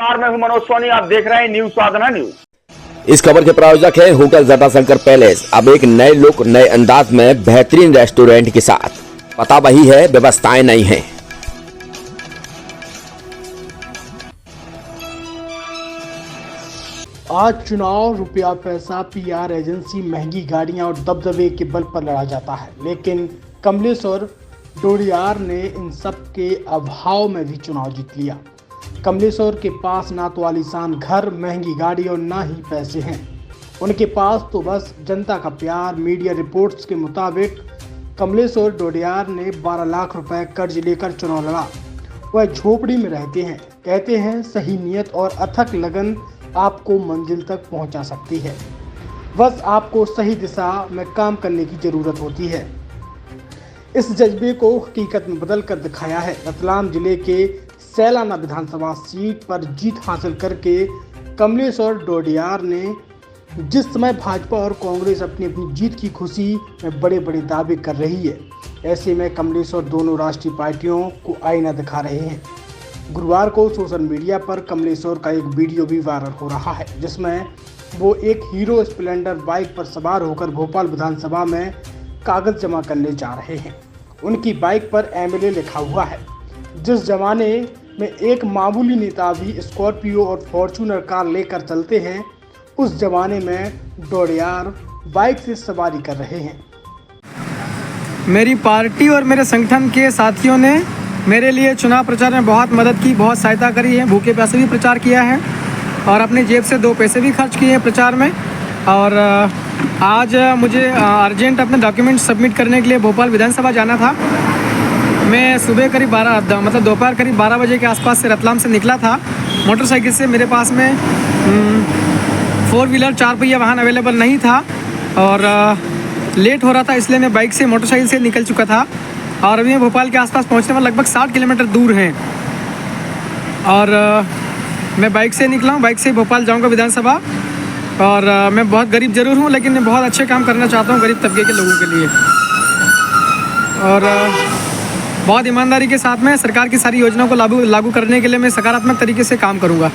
नमस्कार, मैं हूं मनोज सोनी। आप देख रहे हैं न्यूज साधना न्यूज। इस खबर के प्रायोजक है होटल जटाशंकर पैलेस। अब एक नए लुक, नए अंदाज में बेहतरीन रेस्टोरेंट के साथ। पता वही है, व्यवस्थाएं नहीं हैं। आज चुनाव रुपया पैसा, पीआर एजेंसी, महंगी गाड़ियां और दबदबे के बल पर लड़ा जाता है, लेकिन कमलेश और डोडियार ने इन सब के अभाव में भी चुनाव जीत लिया। कमलेश्वर के पास ना तो आलीशान घर, महंगी गाड़ी और ना ही पैसे हैं। उनके पास तो बस जनता का प्यार। मीडिया रिपोर्ट्स के मुताबिक कमलेश्वर डोडियार ने 12 लाख रुपए कर्ज लेकर चुनाव लड़ा। वह झोपड़ी में रहते हैं। कहते हैं सही नीयत और अथक लगन आपको मंजिल तक पहुंचा सकती है। बस आपको सही दिशा में काम करने की जरूरत होती है। इस जज्बे को हकीकत में बदल कर दिखाया है। रतलाम जिले के सैलाना विधानसभा सीट पर जीत हासिल करके कमलेश और डोडियार ने जिस समय भाजपा और कांग्रेस अपनी अपनी जीत की खुशी में बड़े बड़े दावे कर रही है, ऐसे में कमलेश और दोनों राष्ट्रीय पार्टियों को आईना दिखा रहे हैं। गुरुवार को सोशल मीडिया पर कमलेश्वर का एक वीडियो भी वायरल हो रहा है, जिसमें वो एक हीरो स्प्लेंडर बाइक पर सवार होकर भोपाल विधानसभा में कागज जमा करने जा रहे हैं। उनकी बाइक पर एमएलए लिखा हुआ है। जिस जमाने में एक मामूली नेता भी स्कॉर्पियो और फॉर्च्यूनर कार लेकर चलते हैं, उस जमाने में डोडियार बाइक से सवारी कर रहे हैं। मेरी पार्टी और मेरे संगठन के साथियों ने मेरे लिए चुनाव प्रचार में बहुत मदद की, बहुत सहायता करी है। भूखे प्यासे भी प्रचार किया है और अपने जेब से 2 पैसे भी खर्च किए हैं प्रचार में। और आज मुझे अर्जेंट अपने डॉक्यूमेंट सबमिट करने के लिए भोपाल विधानसभा जाना था। मैं सुबह करीब दोपहर करीब 12 बजे के आसपास से रतलाम से निकला था मोटरसाइकिल से। मेरे पास में 4 व्हीलर 4 पहिया वाहन अवेलेबल नहीं था और लेट हो रहा था, इसलिए मैं बाइक से मोटरसाइकिल से निकल चुका था। और अभी मैं भोपाल के आसपास पहुंचने में लगभग 60 किलोमीटर दूर हैं और मैं बाइक से निकला हूँ। बाइक से भोपाल जाऊँगा विधानसभा। और मैं बहुत गरीब ज़रूर हूँ, लेकिन मैं बहुत अच्छे काम करना चाहता हूँ गरीब तबके के लोगों के लिए। और बहुत ईमानदारी के साथ में सरकार की सारी योजनाओं को लागू करने के लिए मैं सकारात्मक तरीके से काम करूँगा।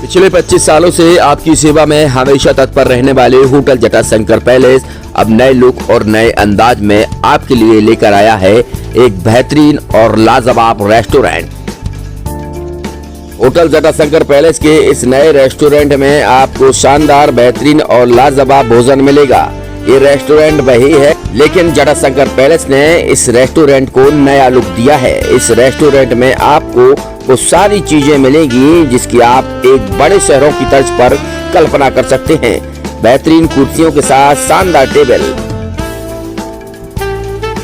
पिछले 25 सालों से आपकी सेवा में हमेशा तत्पर रहने वाले होटल जटाशंकर पैलेस अब नए लुक और नए अंदाज में आपके लिए लेकर आया है एक बेहतरीन और लाजवाब रेस्टोरेंट। होटल जटाशंकर पैलेस के इस नए रेस्टोरेंट में आपको शानदार, बेहतरीन और लाजवाब भोजन मिलेगा। ये रेस्टोरेंट वही है, लेकिन जटाशंकर पैलेस ने इस रेस्टोरेंट को नया लुक दिया है। इस रेस्टोरेंट में आपको वो सारी चीजें मिलेंगी जिसकी आप एक बड़े शहरों की तर्ज पर कल्पना कर सकते हैं। बेहतरीन कुर्सियों के साथ शानदार टेबल।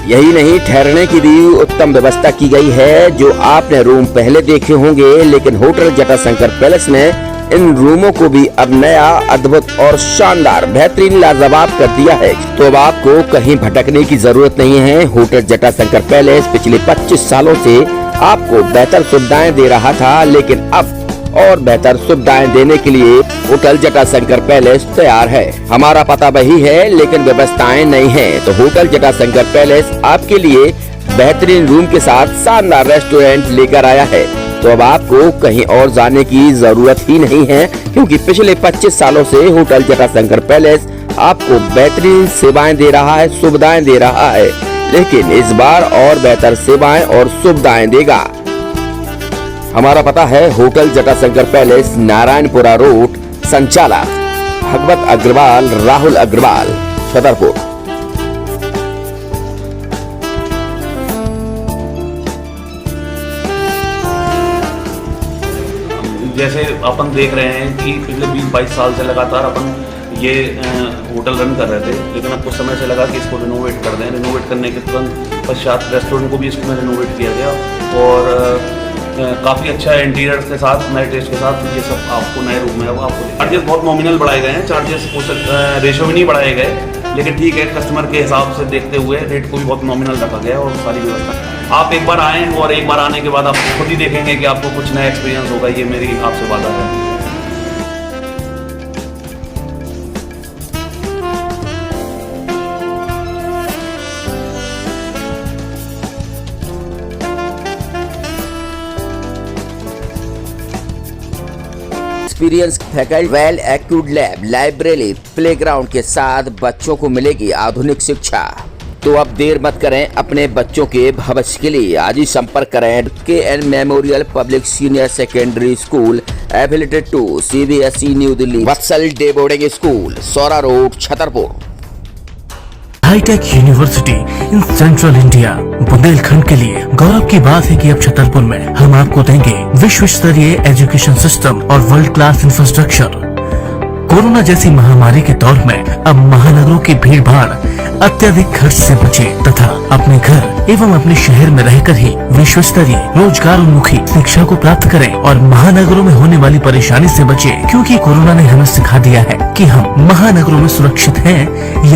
यही नहीं, ठहरने की भी उत्तम व्यवस्था की गई है। जो आपने रूम पहले देखे होंगे, लेकिन होटल जटाशंकर पैलेस ने इन रूमों को भी अब नया, अद्भुत और शानदार, बेहतरीन, लाजवाब कर दिया है। तो अब आपको कहीं भटकने की जरूरत नहीं है। होटल जटाशंकर पैलेस पिछले 25 सालों से आपको बेहतर सुविधाएं दे रहा था, लेकिन अब और बेहतर सुविधाएं देने के लिए होटल जटाशंकर पैलेस तैयार है। हमारा पता वही है, लेकिन व्यवस्थाएं नहीं है। तो होटल जटाशंकर पैलेस आपके लिए बेहतरीन रूम के साथ शानदार रेस्टोरेंट लेकर आया है। तो अब आपको कहीं और जाने की जरूरत ही नहीं है, क्योंकि पिछले 25 सालों से होटल जटाशंकर पैलेस आपको बेहतरीन सेवाएं दे रहा है, सुविधाएं दे रहा है, लेकिन इस बार और बेहतर सेवाएं और सुविधाएं देगा। हमारा पता है hotel Jatashankar palace, Narayanpura road, संचालक भगवत अग्रवाल, राहुल अग्रवाल, छतरपुर। जैसे अपन देख रहे हैं कि पिछले 20-22 साल से लगातार अपन ये होटल रन कर रहे थे, लेकिन अब कुछ समय से लगा कि इसको रिनोवेट कर दें। रिनोवेट करने के तुरंत पश्चात रेस्टोरेंट को भी इसमें रिनोवेट किया गया और काफ़ी अच्छा इंटीरियर के साथ, नए टेस्ट के साथ ये सब आपको नए रूम में आपको चार्जेस बहुत नॉमिनल बढ़ाए गए हैं। चार्जेस रेशो में नहीं बढ़ाए गए, लेकिन ठीक है, कस्टमर के हिसाब से देखते हुए रेट को भी बहुत नॉमिनल रखा गया और सारी व्यवस्था। आप एक बार आएँ और एक बार आने के बाद आप खुद ही देखेंगे कि आपको कुछ नया एक्सपीरियंस होगा। ये मेरी आपसे वादा है। Experience faculty, well accrued lab, library, playground के साथ बच्चों को मिलेगी आधुनिक शिक्षा। तो अब देर मत करें, अपने बच्चों के भविष्य के लिए आज ही संपर्क करें KN memorial public senior secondary school affiliated to CBSE New Delhi, Vatsal day boarding school, Saura road, Chhatarpur. Hi tech university in central India Bundelkhand के लिए गौरव की बात है कि अब छतरपुर में हम आपको देंगे विश्व स्तरीय एजुकेशन सिस्टम और वर्ल्ड क्लास इंफ्रास्ट्रक्चर। कोरोना जैसी महामारी के दौर में अब महानगरों की भीड़ भाड़ अत्यधिक खर्च से बचे तथा अपने घर एवं अपने शहर में रहकर ही विश्व स्तरीय रोजगार उन्मुखी शिक्षा को प्राप्त करें और महानगरों में होने वाली परेशानी से बचे, क्योंकि कोरोना ने हमें सिखा दिया है कि हम महानगरों में सुरक्षित हैं या